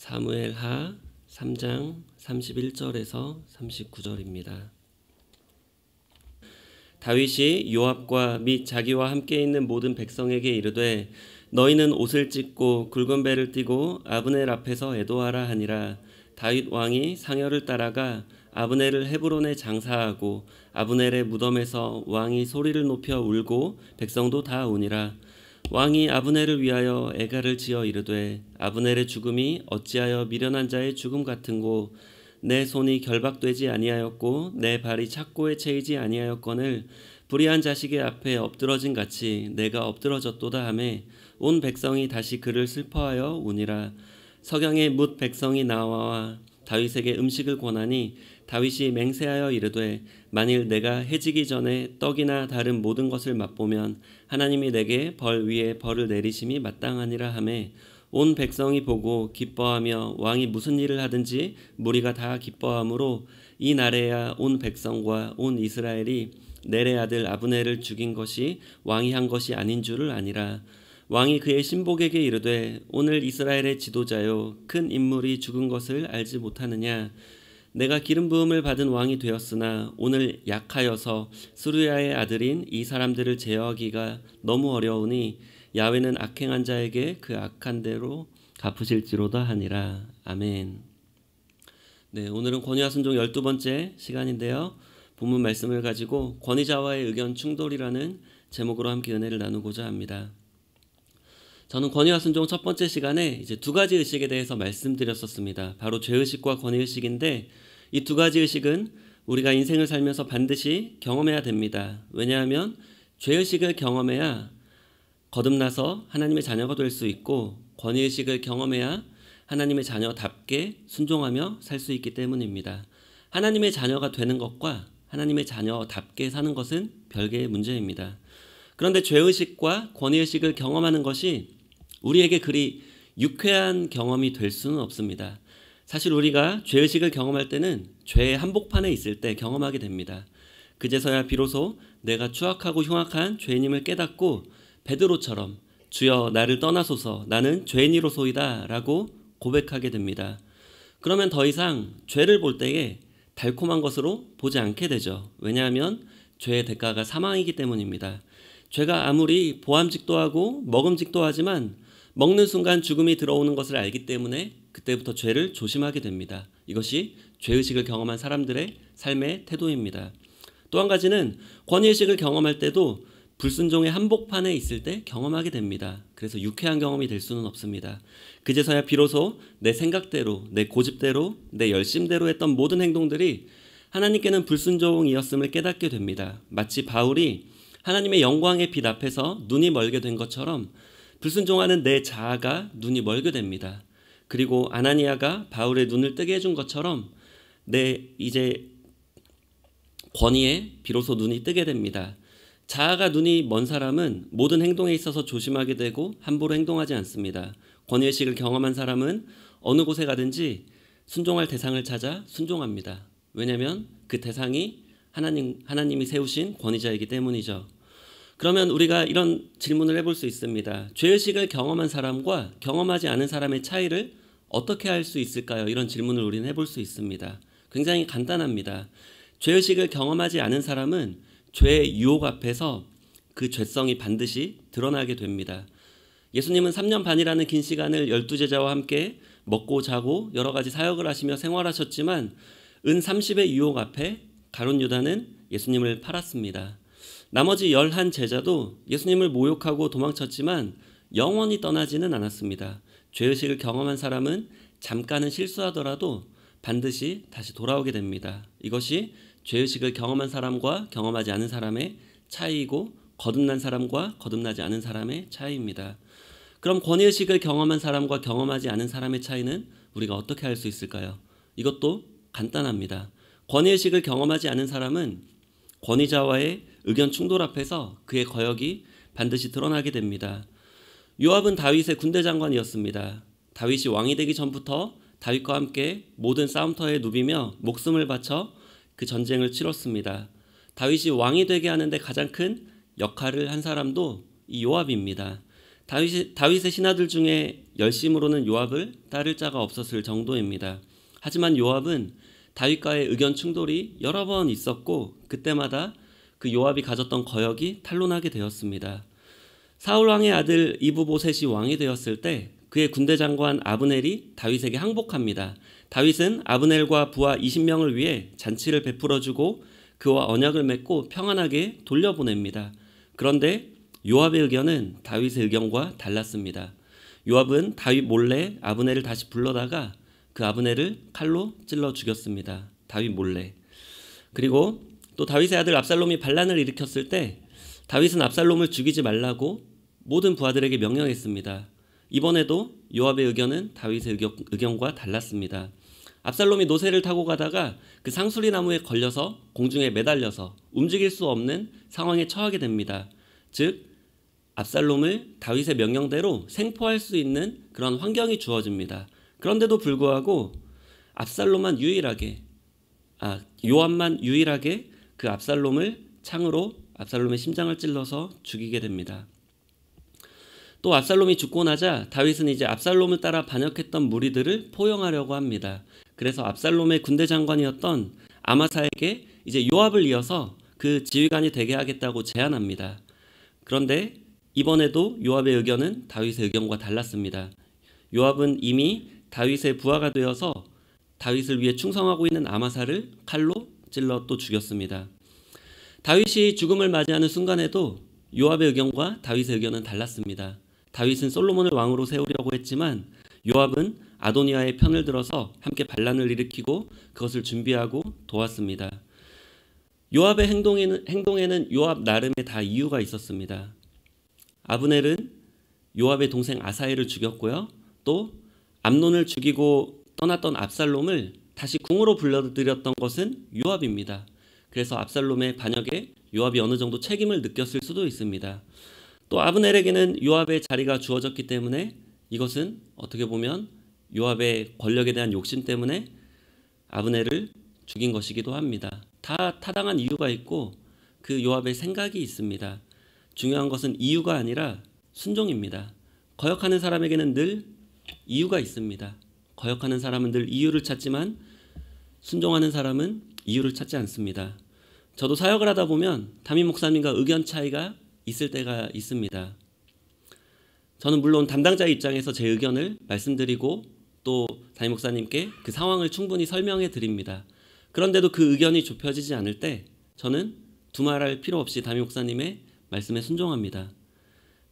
사무엘하 3장 31절에서 39절입니다. 다윗이 요압과 및 자기와 함께 있는 모든 백성에게 이르되 너희는 옷을 찢고 굵은 배를 띠고 아브넬 앞에서 애도하라 하니라. 다윗 왕이 상여를 따라가 아브넬을 헤브론에 장사하고 아브넬의 무덤에서 왕이 소리를 높여 울고 백성도 다 우니라. 왕이 아브넬을 위하여 애가를 지어 이르되 아브넬의 죽음이 어찌하여 미련한 자의 죽음 같은고 내 손이 결박되지 아니하였고 내 발이 착고에 채이지 아니하였거늘 불의한 자식의 앞에 엎드러진 같이 내가 엎드러졌도다 하매 온 백성이 다시 그를 슬퍼하여 우니라. 석양에 뭇 백성이 나와 다윗에게 음식을 권하니 다윗이 맹세하여 이르되 만일 내가 해지기 전에 떡이나 다른 모든 것을 맛보면 하나님이 내게 벌 위에 벌을 내리심이 마땅하니라 하매 온 백성이 보고 기뻐하며 왕이 무슨 일을 하든지 무리가 다 기뻐하므로 이 날에야 온 백성과 온 이스라엘이 넬의 아들 아브넬을 죽인 것이 왕이 한 것이 아닌 줄을 아니라. 왕이 그의 신복에게 이르되 오늘 이스라엘의 지도자요 큰 인물이 죽은 것을 알지 못하느냐. 내가 기름 부음을 받은 왕이 되었으나 오늘 약하여서 스루야의 아들인 이 사람들을 제어하기가 너무 어려우니 야훼는 악행한 자에게 그 악한 대로 갚으실지로다 하니라. 아멘. 네, 오늘은 권위와 순종 12번째 시간인데요. 본문 말씀을 가지고 권위자와의 의견 충돌이라는 제목으로 함께 은혜를 나누고자 합니다. 저는 권위와 순종 첫 번째 시간에 이제 두 가지 의식에 대해서 말씀드렸었습니다. 바로 죄의식과 권위의식인데 이 두 가지 의식은 우리가 인생을 살면서 반드시 경험해야 됩니다. 왜냐하면 죄의식을 경험해야 거듭나서 하나님의 자녀가 될 수 있고 권위의식을 경험해야 하나님의 자녀답게 순종하며 살 수 있기 때문입니다. 하나님의 자녀가 되는 것과 하나님의 자녀답게 사는 것은 별개의 문제입니다. 그런데 죄의식과 권위의식을 경험하는 것이 우리에게 그리 유쾌한 경험이 될 수는 없습니다. 사실 우리가 죄의식을 경험할 때는 죄의 한복판에 있을 때 경험하게 됩니다. 그제서야 비로소 내가 추악하고 흉악한 죄인임을 깨닫고 베드로처럼 주여 나를 떠나소서 나는 죄인이로소이다 라고 고백하게 됩니다. 그러면 더 이상 죄를 볼 때에 달콤한 것으로 보지 않게 되죠. 왜냐하면 죄의 대가가 사망이기 때문입니다. 죄가 아무리 보암직도 하고 먹음직도 하지만 먹는 순간 죽음이 들어오는 것을 알기 때문에 그때부터 죄를 조심하게 됩니다. 이것이 죄의식을 경험한 사람들의 삶의 태도입니다. 또 한 가지는 권위의식을 경험할 때도 불순종의 한복판에 있을 때 경험하게 됩니다. 그래서 유쾌한 경험이 될 수는 없습니다. 그제서야 비로소 내 생각대로, 내 고집대로, 내 열심대로 했던 모든 행동들이 하나님께는 불순종이었음을 깨닫게 됩니다. 마치 바울이 하나님의 영광의 빛 앞에서 눈이 멀게 된 것처럼 불순종하는 내 자아가 눈이 멀게 됩니다. 그리고 아나니아가 바울의 눈을 뜨게 해준 것처럼 내 이제 권위에 비로소 눈이 뜨게 됩니다. 자아가 눈이 먼 사람은 모든 행동에 있어서 조심하게 되고 함부로 행동하지 않습니다. 권위의식을 경험한 사람은 어느 곳에 가든지 순종할 대상을 찾아 순종합니다. 왜냐하면 그 대상이 하나님이 세우신 권위자이기 때문이죠. 그러면 우리가 이런 질문을 해볼 수 있습니다. 죄의식을 경험한 사람과 경험하지 않은 사람의 차이를 어떻게 할 수 있을까요? 이런 질문을 우리는 해볼 수 있습니다. 굉장히 간단합니다. 죄의식을 경험하지 않은 사람은 죄의 유혹 앞에서 그 죄성이 반드시 드러나게 됩니다. 예수님은 3년 반이라는 긴 시간을 12제자와 함께 먹고 자고 여러 가지 사역을 하시며 생활하셨지만 은 30의 유혹 앞에 가룟 유다는 예수님을 팔았습니다. 나머지 11제자도 예수님을 모욕하고 도망쳤지만 영원히 떠나지는 않았습니다. 죄의식을 경험한 사람은 잠깐은 실수하더라도 반드시 다시 돌아오게 됩니다. 이것이 죄의식을 경험한 사람과 경험하지 않은 사람의 차이이고 거듭난 사람과 거듭나지 않은 사람의 차이입니다. 그럼 권위의식을 경험한 사람과 경험하지 않은 사람의 차이는 우리가 어떻게 할 수 있을까요? 이것도 간단합니다. 권위의식을 경험하지 않은 사람은 권위자와의 의견 충돌 앞에서 그의 거역이 반드시 드러나게 됩니다. 요압은 다윗의 군대 장관이었습니다. 다윗이 왕이 되기 전부터 다윗과 함께 모든 싸움터에 누비며 목숨을 바쳐 그 전쟁을 치렀습니다. 다윗이 왕이 되게 하는데 가장 큰 역할을 한 사람도 이 요압입니다. 다윗의 신하들 중에 열심으로는 요압을 따를 자가 없었을 정도입니다. 하지만 요압은 다윗과의 의견 충돌이 여러 번 있었고 그때마다 그 요압이 가졌던 거역이 탄로나게 되었습니다. 사울 왕의 아들 이브보셋이 왕이 되었을 때 그의 군대 장관 아브넬이 다윗에게 항복합니다. 다윗은 아브넬과 부하 20명을 위해 잔치를 베풀어주고 그와 언약을 맺고 평안하게 돌려보냅니다. 그런데 요압의 의견은 다윗의 의견과 달랐습니다. 요압은 다윗 몰래 아브넬을 다시 불러다가 그 아브넬을 칼로 찔러 죽였습니다. 다윗 몰래. 그리고 또 다윗의 아들 압살롬이 반란을 일으켰을 때 다윗은 압살롬을 죽이지 말라고 모든 부하들에게 명령했습니다. 이번에도 요압의 의견은 다윗의 의견과 달랐습니다. 압살롬이 노새를 타고 가다가 그 상수리 나무에 걸려서 공중에 매달려서 움직일 수 없는 상황에 처하게 됩니다. 즉 압살롬을 다윗의 명령대로 생포할 수 있는 그런 환경이 주어집니다. 그런데도 불구하고 요압만 유일하게 그 압살롬을 창으로 압살롬의 심장을 찔러서 죽이게 됩니다. 또 압살롬이 죽고 나자 다윗은 이제 압살롬을 따라 반역했던 무리들을 포용하려고 합니다. 그래서 압살롬의 군대 장관이었던 아마사에게 이제 요압을 이어서 그 지휘관이 되게 하겠다고 제안합니다. 그런데 이번에도 요압의 의견은 다윗의 의견과 달랐습니다. 요압은 이미 다윗의 부하가 되어서 다윗을 위해 충성하고 있는 아마사를 칼로 찔러 또 죽였습니다. 다윗이 죽음을 맞이하는 순간에도 요압의 의견과 다윗의 의견은 달랐습니다. 다윗은 솔로몬을 왕으로 세우려고 했지만 요압은 아도니아의 편을 들어서 함께 반란을 일으키고 그것을 준비하고 도왔습니다. 요압의 행동에는 요압 나름의 다 이유가 있었습니다. 아브넬은 요압의 동생 아사헬을 죽였고요. 또 암논을 죽이고 떠났던 압살롬을 다시 궁으로 불러들였던 것은 요압입니다. 그래서 압살롬의 반역에 요압이 어느 정도 책임을 느꼈을 수도 있습니다. 또 아브넬에게는 요압의 자리가 주어졌기 때문에 이것은 어떻게 보면 요압의 권력에 대한 욕심 때문에 아브넬을 죽인 것이기도 합니다. 다 타당한 이유가 있고 그 요압의 생각이 있습니다. 중요한 것은 이유가 아니라 순종입니다. 거역하는 사람에게는 늘 이유가 있습니다. 거역하는 사람은 늘 이유를 찾지만 순종하는 사람은 이유를 찾지 않습니다. 저도 사역을 하다 보면 담임 목사님과 의견 차이가 있을 때가 있습니다. 저는 물론 담당자의 입장에서 제 의견을 말씀드리고 또 담임 목사님께 그 상황을 충분히 설명해 드립니다. 그런데도 그 의견이 좁혀지지 않을 때 저는 두말할 필요 없이 담임 목사님의 말씀에 순종합니다.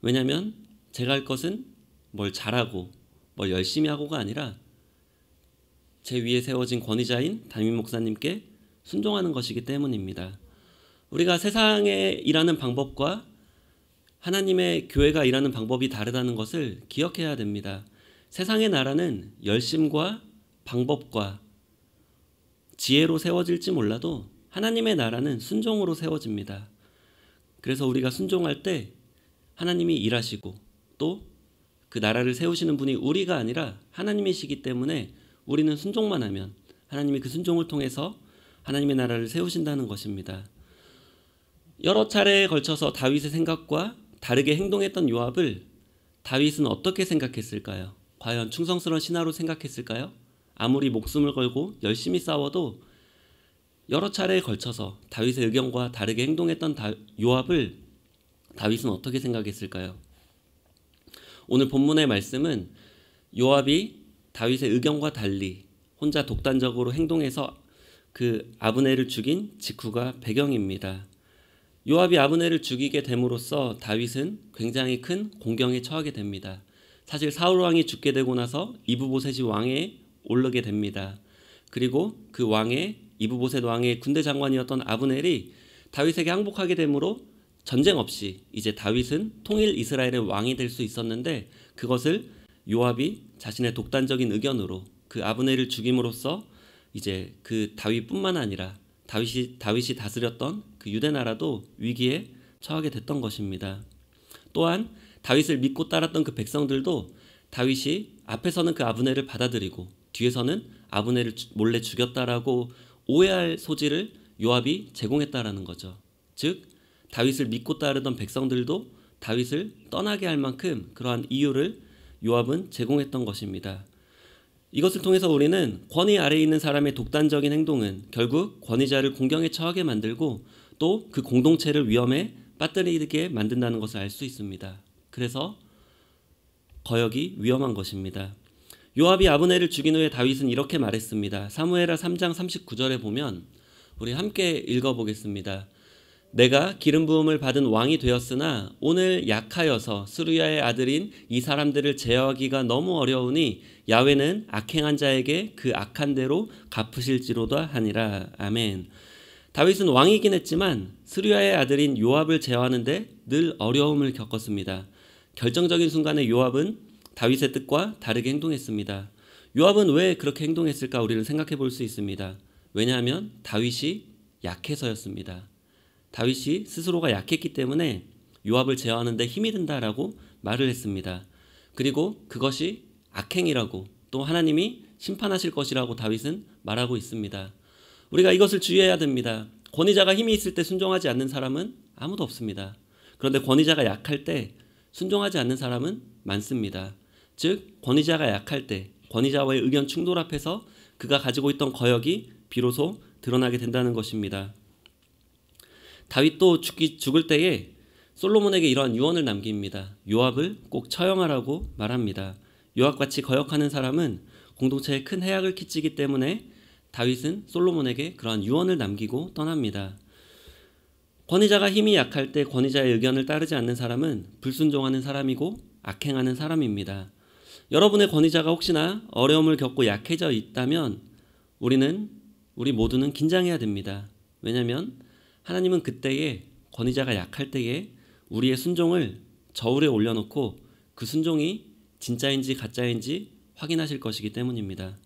왜냐하면 제가 할 것은 뭘 잘하고 뭘 열심히 하고가 아니라 제 위에 세워진 권위자인 담임 목사님께 순종하는 것이기 때문입니다. 우리가 세상에 일하는 방법과 하나님의 교회가 일하는 방법이 다르다는 것을 기억해야 됩니다. 세상의 나라는 열심과 방법과 지혜로 세워질지 몰라도 하나님의 나라는 순종으로 세워집니다. 그래서 우리가 순종할 때 하나님이 일하시고 또 그 나라를 세우시는 분이 우리가 아니라 하나님이시기 때문에 우리는 순종만 하면 하나님이 그 순종을 통해서 하나님의 나라를 세우신다는 것입니다. 여러 차례에 걸쳐서 다윗의 생각과 다르게 행동했던 요압을 다윗은 어떻게 생각했을까요? 과연 충성스러운 신하로 생각했을까요? 아무리 목숨을 걸고 열심히 싸워도 여러 차례에 걸쳐서 다윗의 의견과 다르게 행동했던 요압을 다윗은 어떻게 생각했을까요? 오늘 본문의 말씀은 요압이 다윗의 의견과 달리 혼자 독단적으로 행동해서 그 아브넬을 죽인 직후가 배경입니다. 요압이 아브넬을 죽이게 됨으로써 다윗은 굉장히 큰 공경에 처하게 됩니다. 사실 사울 왕이 죽게 되고 나서 이브보셋이 왕에 오르게 됩니다. 그리고 그 이브보셋 왕의 군대 장관이었던 아브넬이 다윗에게 항복하게 되므로 전쟁 없이 이제 다윗은 통일 이스라엘의 왕이 될 수 있었는데 그것을 요압이 자신의 독단적인 의견으로 그 아브넬을 죽임으로써 이제 그 다윗뿐만 아니라 다윗이 다스렸던 그 유대 나라도 위기에 처하게 됐던 것입니다. 또한 다윗을 믿고 따랐던 그 백성들도 다윗이 앞에서는 그 아브넬을 받아들이고 뒤에서는 아브넬을 몰래 죽였다라고 오해할 소지를 요압이 제공했다라는 거죠. 즉 다윗을 믿고 따르던 백성들도 다윗을 떠나게 할 만큼 그러한 이유를 요압은 제공했던 것입니다. 이것을 통해서 우리는 권위 아래에 있는 사람의 독단적인 행동은 결국 권위자를 공경에 처하게 만들고 또 그 공동체를 위험에 빠뜨리게 만든다는 것을 알 수 있습니다. 그래서 거역이 위험한 것입니다. 요압이 아브넬을 죽인 후에 다윗은 이렇게 말했습니다. 사무엘하 3장 39절에 보면 우리 함께 읽어보겠습니다. 내가 기름 부음을 받은 왕이 되었으나 오늘 약하여서 스루야의 아들인 이 사람들을 제어하기가 너무 어려우니 야훼는 악행한 자에게 그 악한 대로 갚으실지로다 하니라. 아멘. 다윗은 왕이긴 했지만 스루야의 아들인 요압을 제어하는데 늘 어려움을 겪었습니다. 결정적인 순간에 요압은 다윗의 뜻과 다르게 행동했습니다. 요압은 왜 그렇게 행동했을까 우리는 생각해 볼 수 있습니다. 왜냐하면 다윗이 약해서였습니다. 다윗이 스스로가 약했기 때문에 요압을 제어하는데 힘이 든다라고 말을 했습니다. 그리고 그것이 악행이라고 또 하나님이 심판하실 것이라고 다윗은 말하고 있습니다. 우리가 이것을 주의해야 됩니다. 권위자가 힘이 있을 때 순종하지 않는 사람은 아무도 없습니다. 그런데 권위자가 약할 때 순종하지 않는 사람은 많습니다. 즉 권위자가 약할 때 권위자와의 의견 충돌 앞에서 그가 가지고 있던 거역이 비로소 드러나게 된다는 것입니다. 다윗도 죽을 때에 솔로몬에게 이러한 유언을 남깁니다. 요압을 꼭 처형하라고 말합니다. 요압같이 거역하는 사람은 공동체에 큰 해악을 끼치기 때문에 다윗은 솔로몬에게 그러한 유언을 남기고 떠납니다. 권위자가 힘이 약할 때 권위자의 의견을 따르지 않는 사람은 불순종하는 사람이고 악행하는 사람입니다. 여러분의 권위자가 혹시나 어려움을 겪고 약해져 있다면 우리 모두는 긴장해야 됩니다. 왜냐하면 하나님은 그때에 권위자가 약할 때에 우리의 순종을 저울에 올려놓고 그 순종이 진짜인지 가짜인지 확인하실 것이기 때문입니다.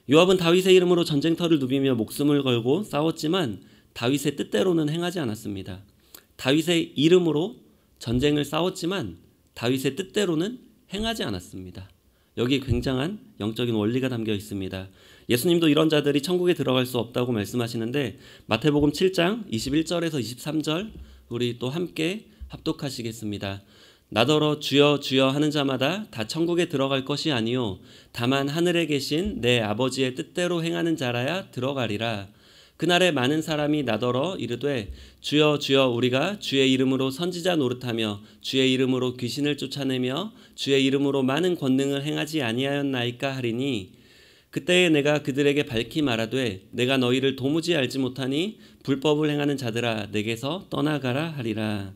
요압은 다윗의 이름으로 전쟁터를 누비며 목숨을 걸고 싸웠지만 다윗의 뜻대로는 행하지 않았습니다. 다윗의 이름으로 전쟁을 싸웠지만 다윗의 뜻대로는 행하지 않았습니다. 여기 굉장한 영적인 원리가 담겨 있습니다. 예수님도 이런 자들이 천국에 들어갈 수 없다고 말씀하시는데 마태복음 7장 21절에서 23절 우리 또 함께 합독하시겠습니다. 나더러 주여 주여 하는 자마다 다 천국에 들어갈 것이 아니요 다만 하늘에 계신 내 아버지의 뜻대로 행하는 자라야 들어가리라. 그날에 많은 사람이 나더러 이르되 주여 주여 우리가 주의 이름으로 선지자 노릇하며 주의 이름으로 귀신을 쫓아내며 주의 이름으로 많은 권능을 행하지 아니하였나이까 하리니 그때에 내가 그들에게 밝히 말하되 내가 너희를 도무지 알지 못하니 불법을 행하는 자들아 내게서 떠나가라 하리라.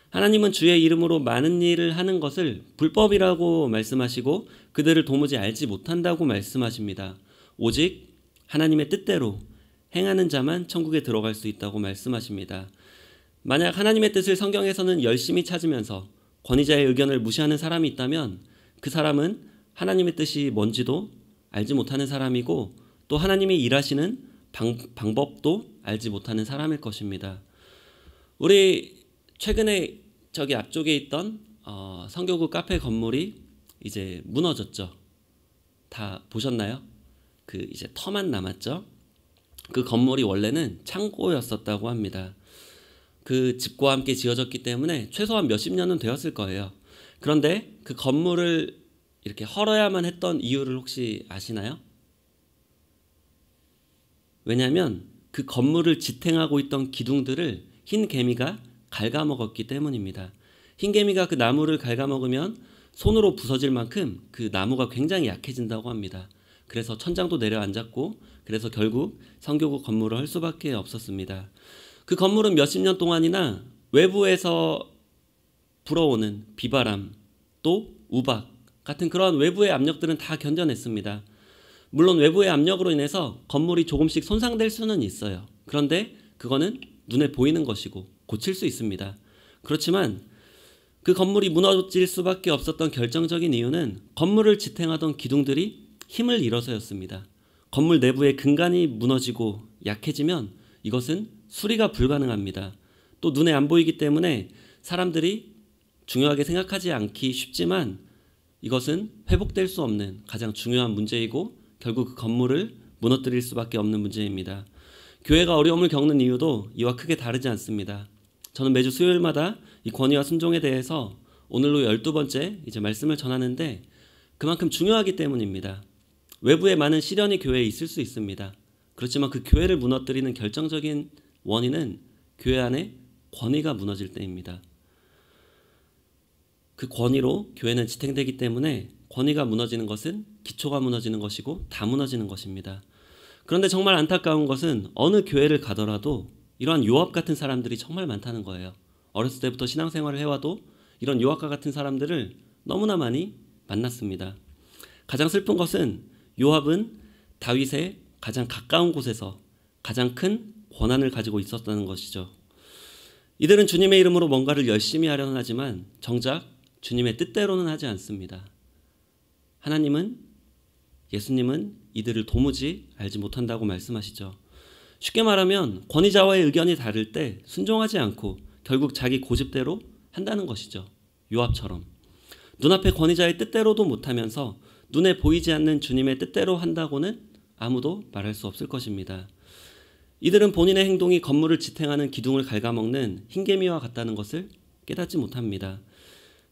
하나님은 주의 이름으로 많은 일을 하는 것을 불법이라고 말씀하시고 그들을 도무지 알지 못한다고 말씀하십니다. 오직 하나님의 뜻대로 행하는 자만 천국에 들어갈 수 있다고 말씀하십니다. 만약 하나님의 뜻을 성경에서는 열심히 찾으면서 권위자의 의견을 무시하는 사람이 있다면 그 사람은 하나님의 뜻이 뭔지도 알지 못하는 사람이고 또 하나님이 일하시는 방법도 알지 못하는 사람일 것입니다. 우리 최근에 저기 앞쪽에 있던 성교구 카페 건물이 이제 무너졌죠. 다 보셨나요? 그 이제 터만 남았죠. 그 건물이 원래는 창고였었다고 합니다. 그 집과 함께 지어졌기 때문에 최소한 몇십 년은 되었을 거예요. 그런데 그 건물을 이렇게 헐어야만 했던 이유를 혹시 아시나요? 왜냐하면 그 건물을 지탱하고 있던 기둥들을 흰 개미가 갉아먹었기 때문입니다. 흰 개미가 그 나무를 갉아먹으면 손으로 부서질 만큼 그 나무가 굉장히 약해진다고 합니다. 그래서 천장도 내려앉았고 그래서 결국 성교구 건물을 할 수밖에 없었습니다. 그 건물은 몇십 년 동안이나 외부에서 불어오는 비바람 또 우박 같은 그런 외부의 압력들은 다 견뎌냈습니다. 물론 외부의 압력으로 인해서 건물이 조금씩 손상될 수는 있어요. 그런데 그거는 눈에 보이는 것이고 고칠 수 있습니다. 그렇지만 그 건물이 무너질 수밖에 없었던 결정적인 이유는 건물을 지탱하던 기둥들이 힘을 잃어서였습니다. 건물 내부의 근간이 무너지고 약해지면 이것은 수리가 불가능합니다. 또 눈에 안 보이기 때문에 사람들이 중요하게 생각하지 않기 쉽지만 이것은 회복될 수 없는 가장 중요한 문제이고 결국 그 건물을 무너뜨릴 수밖에 없는 문제입니다. 교회가 어려움을 겪는 이유도 이와 크게 다르지 않습니다. 저는 매주 수요일마다 이 권위와 순종에 대해서 오늘로 12번째 이제 말씀을 전하는데 그만큼 중요하기 때문입니다. 외부에 많은 시련이 교회에 있을 수 있습니다. 그렇지만 그 교회를 무너뜨리는 결정적인 원인은 교회 안에 권위가 무너질 때입니다. 그 권위로 교회는 지탱되기 때문에 권위가 무너지는 것은 기초가 무너지는 것이고 다 무너지는 것입니다. 그런데 정말 안타까운 것은 어느 교회를 가더라도 이러한 요압 같은 사람들이 정말 많다는 거예요. 어렸을 때부터 신앙생활을 해와도 이런 요압과 같은 사람들을 너무나 많이 만났습니다. 가장 슬픈 것은 요압은 다윗의 가장 가까운 곳에서 가장 큰 권한을 가지고 있었다는 것이죠. 이들은 주님의 이름으로 뭔가를 열심히 하려는 하지만 정작 주님의 뜻대로는 하지 않습니다. 하나님은, 예수님은 이들을 도무지 알지 못한다고 말씀하시죠. 쉽게 말하면 권위자와의 의견이 다를 때 순종하지 않고 결국 자기 고집대로 한다는 것이죠. 요압처럼 눈앞에 권위자의 뜻대로도 못하면서 눈에 보이지 않는 주님의 뜻대로 한다고는 아무도 말할 수 없을 것입니다. 이들은 본인의 행동이 건물을 지탱하는 기둥을 ဃ갉아먹는 흰개미와 같다는 것을 깨닫지 못합니다.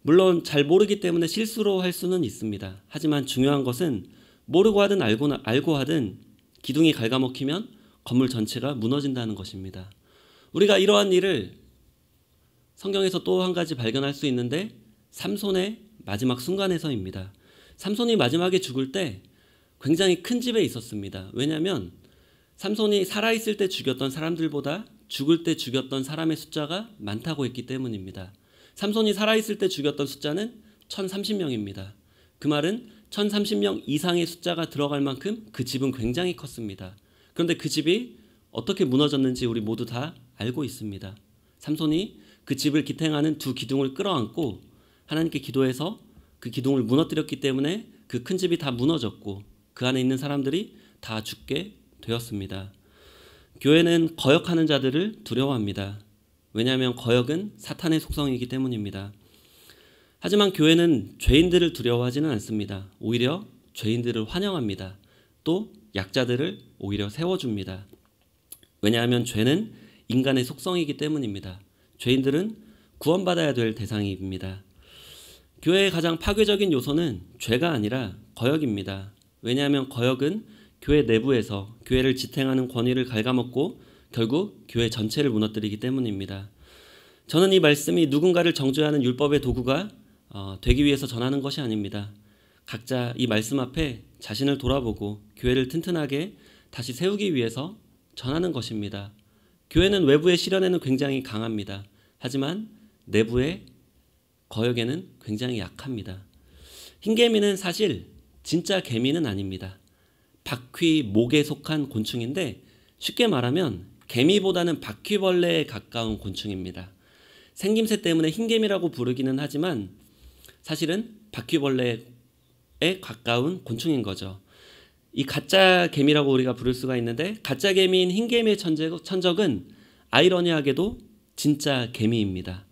물론 잘 모르기 때문에 실수로 할 수는 있습니다. 하지만 중요한 것은 모르고 하든 알고 하든 기둥이 갉아먹히면 건물 전체가 무너진다는 것입니다. 우리가 이러한 일을 성경에서 또 한 가지 발견할 수 있는데 삼손의 마지막 순간에서입니다. 삼손이 마지막에 죽을 때 굉장히 큰 집에 있었습니다. 왜냐하면 삼손이 살아있을 때 죽였던 사람들보다 죽을 때 죽였던 사람의 숫자가 많다고 했기 때문입니다. 삼손이 살아있을 때 죽였던 숫자는 1030명입니다. 그 말은 1030명 이상의 숫자가 들어갈 만큼 그 집은 굉장히 컸습니다. 그런데 그 집이 어떻게 무너졌는지 우리 모두 다 알고 있습니다. 삼손이 그 집을 기탱하는 두 기둥을 끌어안고 하나님께 기도해서 그 기둥을 무너뜨렸기 때문에 그 큰 집이 다 무너졌고 그 안에 있는 사람들이 다 죽게 되었습니다. 교회는 거역하는 자들을 두려워합니다. 왜냐하면 거역은 사탄의 속성이기 때문입니다. 하지만 교회는 죄인들을 두려워하지는 않습니다. 오히려 죄인들을 환영합니다. 또 약자들을 오히려 세워줍니다. 왜냐하면 죄는 인간의 속성이기 때문입니다. 죄인들은 구원받아야 될 대상입니다. 교회의 가장 파괴적인 요소는 죄가 아니라 거역입니다. 왜냐하면 거역은 교회 내부에서 교회를 지탱하는 권위를 갉아먹고 결국 교회 전체를 무너뜨리기 때문입니다. 저는 이 말씀이 누군가를 정죄하는 율법의 도구가 되기 위해서 전하는 것이 아닙니다. 각자 이 말씀 앞에 자신을 돌아보고 교회를 튼튼하게 다시 세우기 위해서 전하는 것입니다. 교회는 외부의 시련에는 굉장히 강합니다. 하지만 내부의 거역에는 굉장히 약합니다. 흰개미는 사실 진짜 개미는 아닙니다. 바퀴 목에 속한 곤충인데 쉽게 말하면 개미보다는 바퀴벌레에 가까운 곤충입니다. 생김새 때문에 흰개미라고 부르기는 하지만 사실은 바퀴벌레에 가까운 곤충인 거죠. 이 가짜 개미라고 우리가 부를 수가 있는데 가짜 개미인 흰개미의 천적은 아이러니하게도 진짜 개미입니다.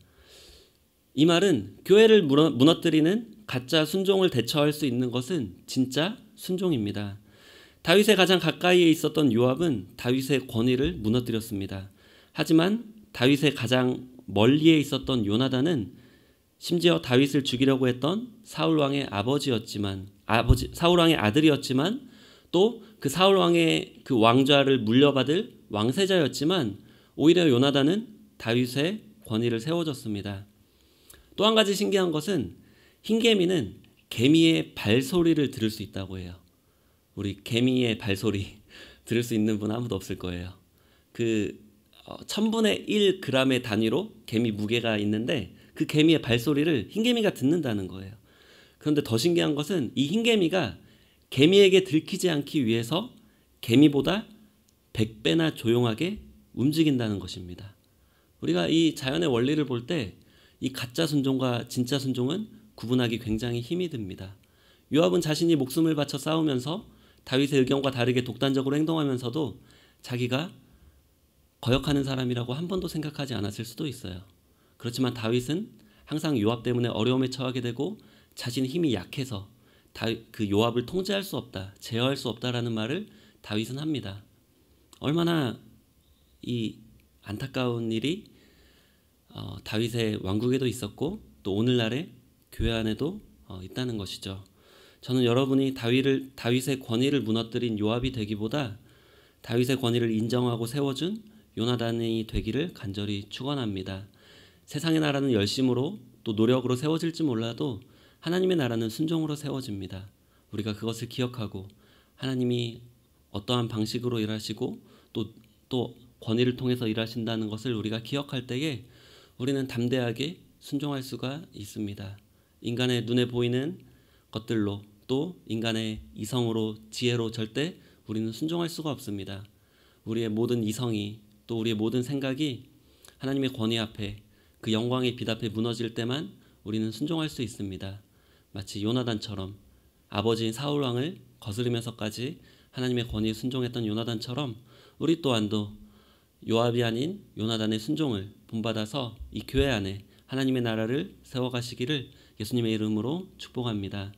이 말은 교회를 무너뜨리는 가짜 순종을 대처할 수 있는 것은 진짜 순종입니다. 다윗의 가장 가까이에 있었던 요압은 다윗의 권위를 무너뜨렸습니다. 하지만 다윗의 가장 멀리에 있었던 요나단은 심지어 다윗을 죽이려고 했던 사울 왕의 사울 왕의 아들이었지만 또 그 사울 왕의 그 왕좌를 물려받을 왕세자였지만 오히려 요나단은 다윗의 권위를 세워줬습니다. 또 한 가지 신기한 것은 흰개미는 개미의 발소리를 들을 수 있다고 해요. 우리 개미의 발소리 들을 수 있는 분 아무도 없을 거예요. 그 1000분의 1g의 단위로 개미 무게가 있는데 그 개미의 발소리를 흰개미가 듣는다는 거예요. 그런데 더 신기한 것은 이 흰개미가 개미에게 들키지 않기 위해서 개미보다 100배나 조용하게 움직인다는 것입니다. 우리가 이 자연의 원리를 볼 때 이 가짜 순종과 진짜 순종은 구분하기 굉장히 힘이 듭니다. 요압은 자신이 목숨을 바쳐 싸우면서 다윗의 의견과 다르게 독단적으로 행동하면서도 자기가 거역하는 사람이라고 한 번도 생각하지 않았을 수도 있어요. 그렇지만 다윗은 항상 요압 때문에 어려움에 처하게 되고 자신의 힘이 약해서 그 요압을 통제할 수 없다, 제어할 수 없다라는 말을 다윗은 합니다. 얼마나 이 안타까운 일이 다윗의 왕국에도 있었고 또 오늘날의 교회 안에도 있다는 것이죠. 저는 여러분이 다윗의 권위를 무너뜨린 요압이 되기보다 다윗의 권위를 인정하고 세워준 요나단이 되기를 간절히 축원합니다. 세상의 나라는 열심으로 또 노력으로 세워질지 몰라도 하나님의 나라는 순종으로 세워집니다. 우리가 그것을 기억하고 하나님이 어떠한 방식으로 일하시고 또 권위를 통해서 일하신다는 것을 우리가 기억할 때에 우리는 담대하게 순종할 수가 있습니다. 인간의 눈에 보이는 것들로 또 인간의 이성으로 지혜로 절대 우리는 순종할 수가 없습니다. 우리의 모든 이성이 또 우리의 모든 생각이 하나님의 권위 앞에 그 영광의 빛 앞에 무너질 때만 우리는 순종할 수 있습니다. 마치 요나단처럼 아버지인 사울 왕을 거스르면서까지 하나님의 권위에 순종했던 요나단처럼 우리 또한도 요압이 아닌 요나단의 순종을 본받아서 이 교회 안에 하나님의 나라를 세워가시기를 예수님의 이름으로 축복합니다.